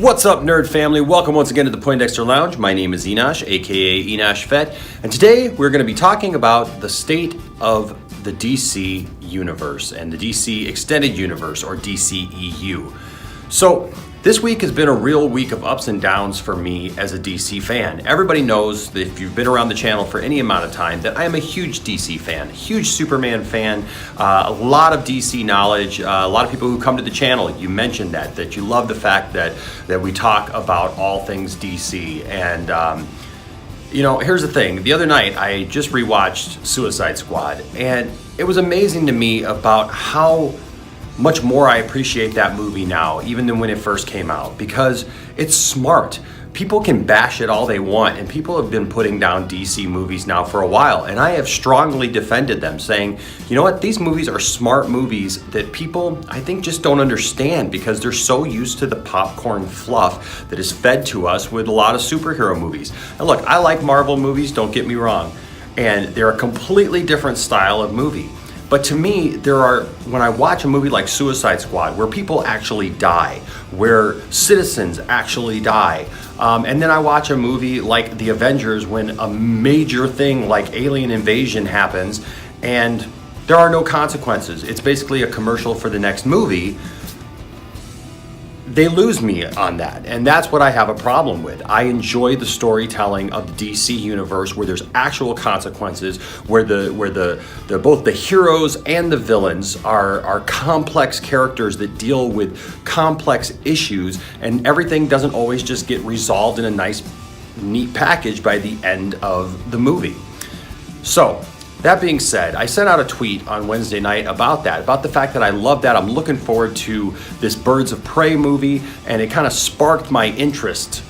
What's up, nerd family? Welcome once again to the Poindexter Lounge. My name is Enosh, aka Enosh Fett, and today we're going to be talking about the state of the DC universe and the DC Extended Universe, or DCEU. So, this week has been a real week of ups and downs for me as a DC fan. Everybody knows that if you've been around the channel for any amount of time that I am a huge DC fan, huge Superman fan, a lot of DC knowledge, a lot of people who come to the channel, you mentioned that you love the fact that we talk about all things DC. And here's the thing. The other night, I just rewatched Suicide Squad, and it was amazing to me about how much more I appreciate that movie now, even than when it first came out, because it's smart. People can bash it all they want, and people have been putting down DC movies now for a while, and I have strongly defended them, saying, you know what, these movies are smart movies that people, I think, just don't understand because they're so used to the popcorn fluff that is fed to us with a lot of superhero movies. And look, I like Marvel movies, don't get me wrong, and they're a completely different style of movie. But to me, when I watch a movie like Suicide Squad, where people actually die, where citizens actually die, and then I watch a movie like The Avengers when a major thing like alien invasion happens and there are no consequences. It's basically a commercial for the next movie. They lose me on that, and that's what I have a problem with. I enjoy the storytelling of the DC universe where there's actual consequences, where both the heroes and the villains are complex characters that deal with complex issues, and everything doesn't always just get resolved in a nice, neat package by the end of the movie. So, that being said, I sent out a tweet on Wednesday night about the fact that I love that. I'm looking forward to this Birds of Prey movie, and it kind of sparked my interest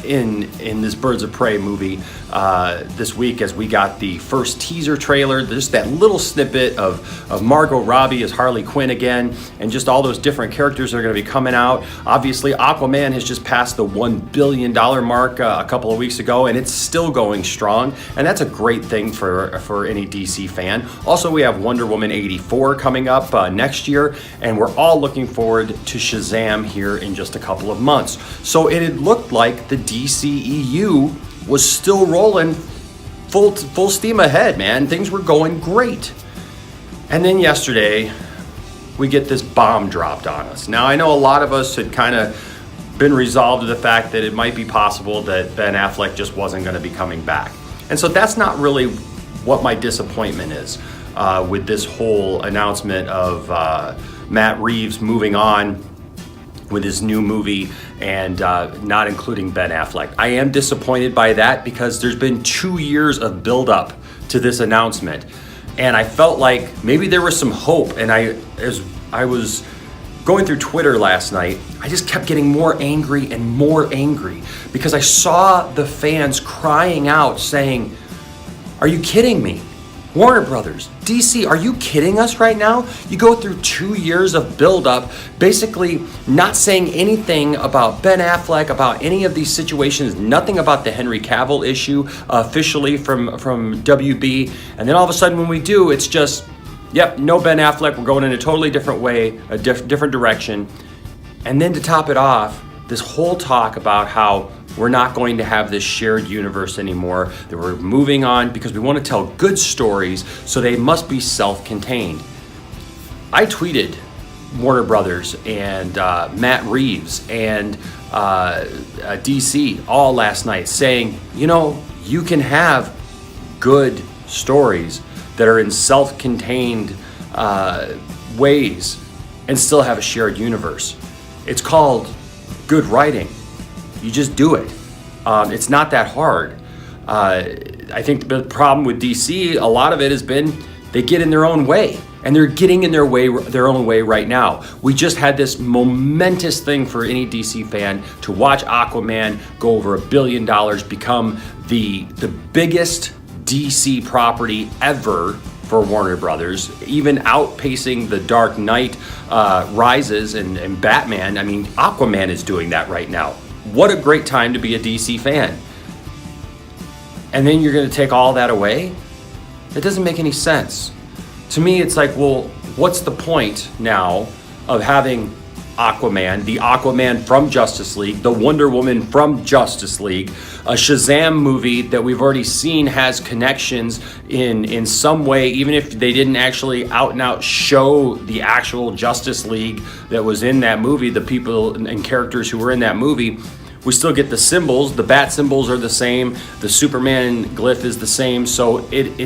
in this Birds of Prey movie this week as we got the first teaser trailer, just that little snippet of Margot Robbie as Harley Quinn again, and just all those different characters that are going to be coming out. Obviously, Aquaman has just passed the $1 billion mark a couple of weeks ago, and it's still going strong, and that's a great thing for any DC fan. Also, we have Wonder Woman 84 coming up next year, and we're all looking forward to Shazam here in just a couple of months. So it had looked like the DCEU was still rolling full steam ahead, man. Things were going great. And then yesterday, we get this bomb dropped on us. Now, I know a lot of us had kind of been resolved to the fact that it might be possible that Ben Affleck just wasn't going to be coming back. And so that's not really what my disappointment is with this whole announcement of Matt Reeves moving on with his new movie and not including Ben Affleck. I am disappointed by that because there's been 2 years of build-up to this announcement, and I felt like maybe there was some hope. And as I was going through Twitter last night, I just kept getting more angry and more angry because I saw the fans crying out saying, "Are you kidding me? Warner Brothers, DC, are you kidding us right now? You go through 2 years of build-up, basically not saying anything about Ben Affleck, about any of these situations, nothing about the Henry Cavill issue officially from WB, and then all of a sudden when we do, it's just, yep, no Ben Affleck, we're going in a totally different way, a different direction." And then to top it off, this whole talk about how we're not going to have this shared universe anymore, that we're moving on because we want to tell good stories, so they must be self-contained. I tweeted Warner Brothers and Matt Reeves and DC all last night saying, you can have good stories that are in self-contained ways and still have a shared universe. It's called good writing. You just do it. It's not that hard. I think the problem with DC, a lot of it has been they get in their own way, and they're getting in their own way right now. We just had this momentous thing for any DC fan to watch Aquaman go over $1 billion, become the biggest DC property ever for Warner Brothers, even outpacing The Dark Knight Rises and Batman. I mean, Aquaman is doing that right now. What a great time to be a DC fan. And then you're going to take all that away? That doesn't make any sense. To me, it's like, well, what's the point now of having Aquaman, the Aquaman from Justice League, the Wonder Woman from Justice League, a Shazam movie that we've already seen has connections in some way, even if they didn't actually out and out show the actual Justice League that was in that movie, the people and characters who were in that movie. We still get the symbols. The bat symbols are the same. The Superman glyph is the same. So it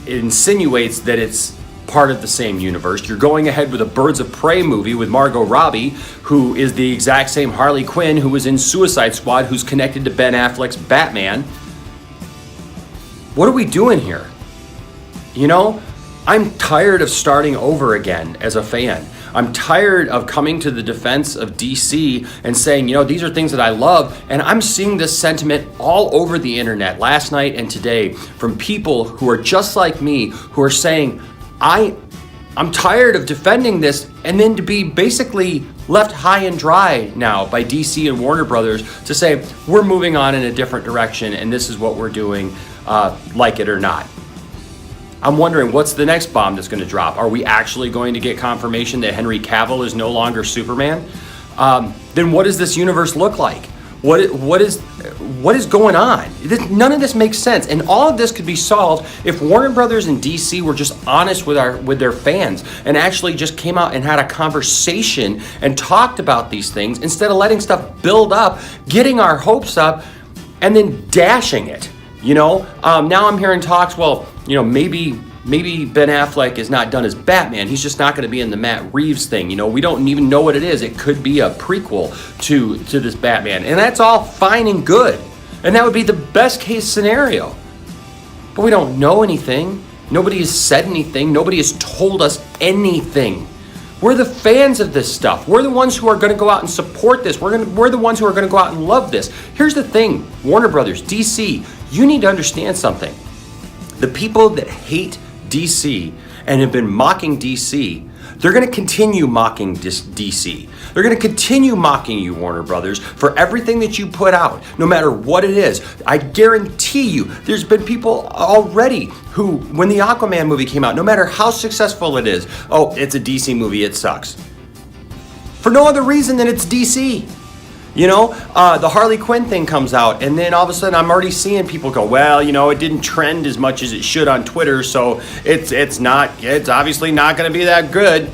insinuates that it's part of the same universe. You're going ahead with a Birds of Prey movie with Margot Robbie, who is the exact same Harley Quinn who was in Suicide Squad, who's connected to Ben Affleck's Batman. What are we doing here? You know, I'm tired of starting over again as a fan. I'm tired of coming to the defense of DC and saying, you know, these are things that I love. And I'm seeing this sentiment all over the internet last night and today from people who are just like me, who are saying, I'm tired of defending this and then to be basically left high and dry now by DC and Warner Brothers to say, we're moving on in a different direction and this is what we're doing, like it or not. I'm wondering, what's the next bomb that's going to drop? Are we actually going to get confirmation that Henry Cavill is no longer Superman? Then what does this universe look like? What is going on? None of this makes sense, and all of this could be solved if Warner Brothers and DC were just honest with their fans and actually just came out and had a conversation and talked about these things instead of letting stuff build up, getting our hopes up, and then dashing it. You know, now I'm hearing talks. Well, you know, maybe Ben Affleck is not done as Batman. He's just not going to be in the Matt Reeves thing. You know, we don't even know what it is. It could be a prequel to this Batman. And that's all fine and good. And that would be the best case scenario. But we don't know anything. Nobody has said anything. Nobody has told us anything. We're the fans of this stuff. We're the ones who are going to go out and support this. We're the ones who are going to go out and love this. Here's the thing, Warner Brothers, DC, you need to understand something. The people that hate DC and have been mocking DC, they're going to continue mocking DC. They're going to continue mocking you, Warner Brothers, for everything that you put out, no matter what it is. I guarantee you, there's been people already who, when the Aquaman movie came out, no matter how successful it is, oh, it's a DC movie, it sucks. For no other reason than it's DC. You know, the Harley Quinn thing comes out, and then all of a sudden I'm already seeing people go, well, you know, it didn't trend as much as it should on Twitter, so it's obviously not going to be that good.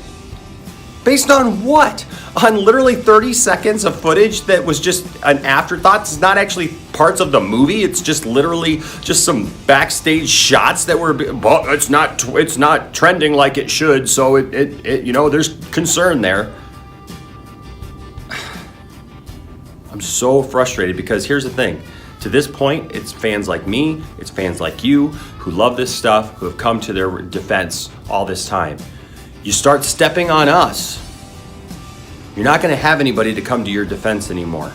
Based on what? On literally 30 seconds of footage that was just an afterthought. It's not actually parts of the movie. It's just literally just some backstage shots that were, well, it's not trending like it should, so it you know, there's concern there. I'm so frustrated because here's the thing. To this point, it's fans like me, it's fans like you who love this stuff, who have come to their defense all this time. You start stepping on us, you're not going to have anybody to come to your defense anymore.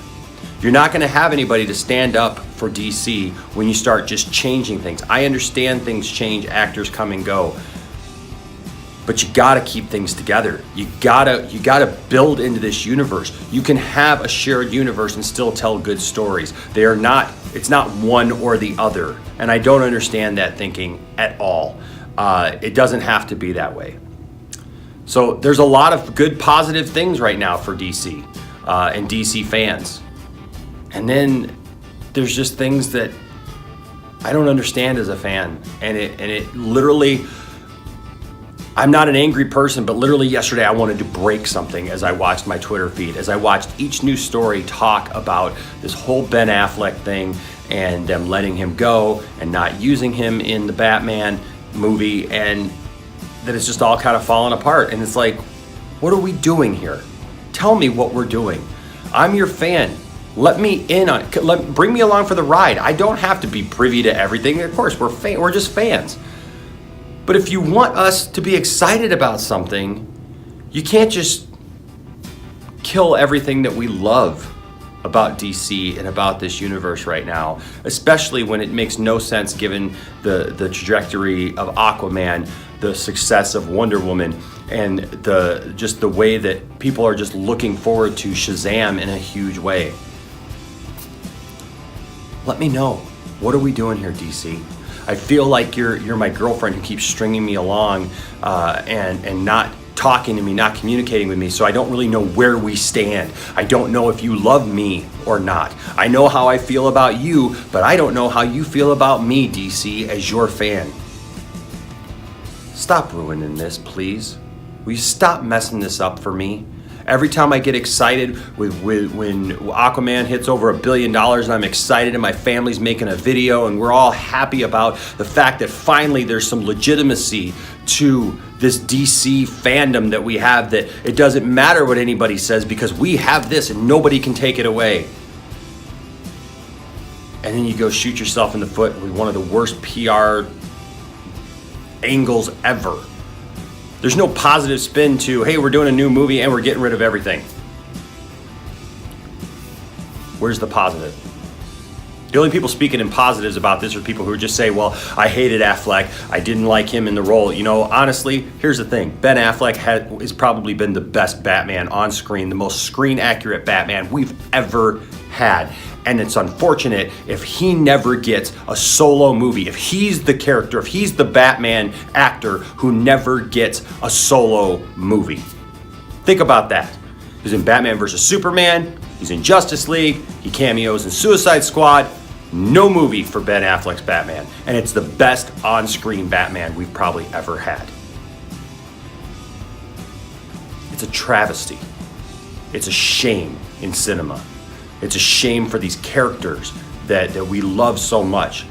You're not going to have anybody to stand up for DC when you start just changing things. I understand things change, actors come and go. But you gotta keep things together. You gotta build into this universe. You can have a shared universe and still tell good stories. It's not one or the other. And I don't understand that thinking at all. It doesn't have to be that way. So there's a lot of good positive things right now for DC and DC fans. And then there's just things that I don't understand as a fan. And it literally, I'm not an angry person, but literally yesterday I wanted to break something as I watched my Twitter feed, as I watched each news story talk about this whole Ben Affleck thing and them letting him go and not using him in the Batman movie, and that it's just all kind of falling apart. And it's like, what are we doing here? Tell me what we're doing. I'm your fan. Let me in on it. Bring me along for the ride. I don't have to be privy to everything. Of course, we're just fans. But if you want us to be excited about something, you can't just kill everything that we love about DC and about this universe right now, especially when it makes no sense given the trajectory of Aquaman, the success of Wonder Woman, and the way that people are just looking forward to Shazam in a huge way. Let me know. What are we doing here, DC? I feel like you're my girlfriend who keeps stringing me along and not talking to me, not communicating with me, so I don't really know where we stand. I don't know if you love me or not. I know how I feel about you, but I don't know how you feel about me, DC, as your fan. Stop ruining this, please. Will you stop messing this up for me? Every time I get excited with when Aquaman hits over $1 billion, and I'm excited and my family's making a video and we're all happy about the fact that finally there's some legitimacy to this DC fandom that we have, that it doesn't matter what anybody says because we have this and nobody can take it away. And then you go shoot yourself in the foot with one of the worst PR angles ever. There's no positive spin to, hey, we're doing a new movie and we're getting rid of everything. Where's the positive? The only people speaking in positives about this are people who just say, well, I hated Affleck. I didn't like him in the role. You know, honestly, here's the thing. Ben Affleck has probably been the best Batman on screen, the most screen accurate Batman we've ever had. And it's unfortunate if he never gets a solo movie, if he's the character, if he's the Batman actor who never gets a solo movie. Think about that. He's in Batman vs. Superman, he's in Justice League, he cameos in Suicide Squad. No movie for Ben Affleck's Batman. And it's the best on-screen Batman we've probably ever had. It's a travesty. It's a shame in cinema. It's a shame for these characters that we love so much.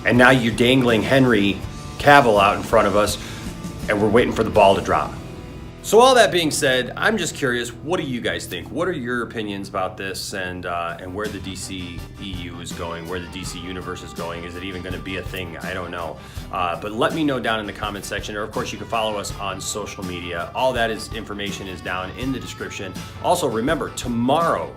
And now you're dangling Henry Cavill out in front of us and we're waiting for the ball to drop. So all that being said, I'm just curious, what do you guys think? What are your opinions about this and where the DC EU is going, where the DC universe is going? Is it even going to be a thing? I don't know. But let me know down in the comment section, or of course you can follow us on social media. All that information is down in the description. Also remember, tomorrow,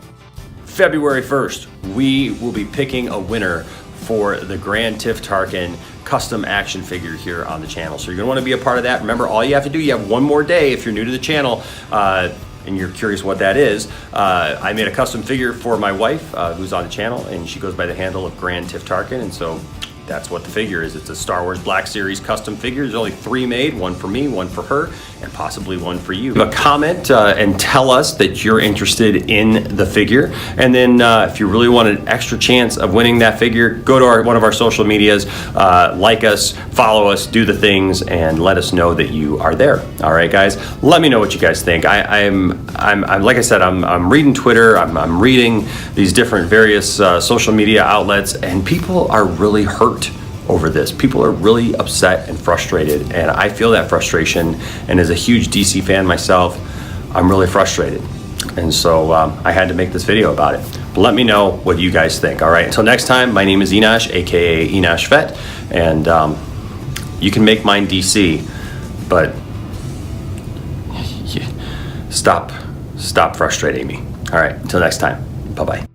February 1st, we will be picking a winner for the Grandtifftarkin custom action figure here on the channel. So you're gonna wanna be a part of that. Remember, all you have to do, you have one more day if you're new to the channel and you're curious what that is. I made a custom figure for my wife who's on the channel, and she goes by the handle of Grandtifftarkin, and so that's what the figure is. It's a Star Wars Black Series custom figure. There's only 3 made, one for me, one for her, and possibly one for you. Leave a comment and tell us that you're interested in the figure. And then if you really want an extra chance of winning that figure, go to one of our social medias, like us, follow us, do the things, and let us know that you are there. All right, guys, let me know what you guys think. I'm like I said, I'm reading Twitter, I'm reading these different various social media outlets, and people are really hurt over this. People are really upset and frustrated, and I feel that frustration, and as a huge DC fan myself, I'm really frustrated, and so I had to make this video about it. But let me know what you guys think. All right, until next time, my name is Enosh, aka Enosh Vet, and you can make mine DC, but stop frustrating me. All right, until next time, bye-bye.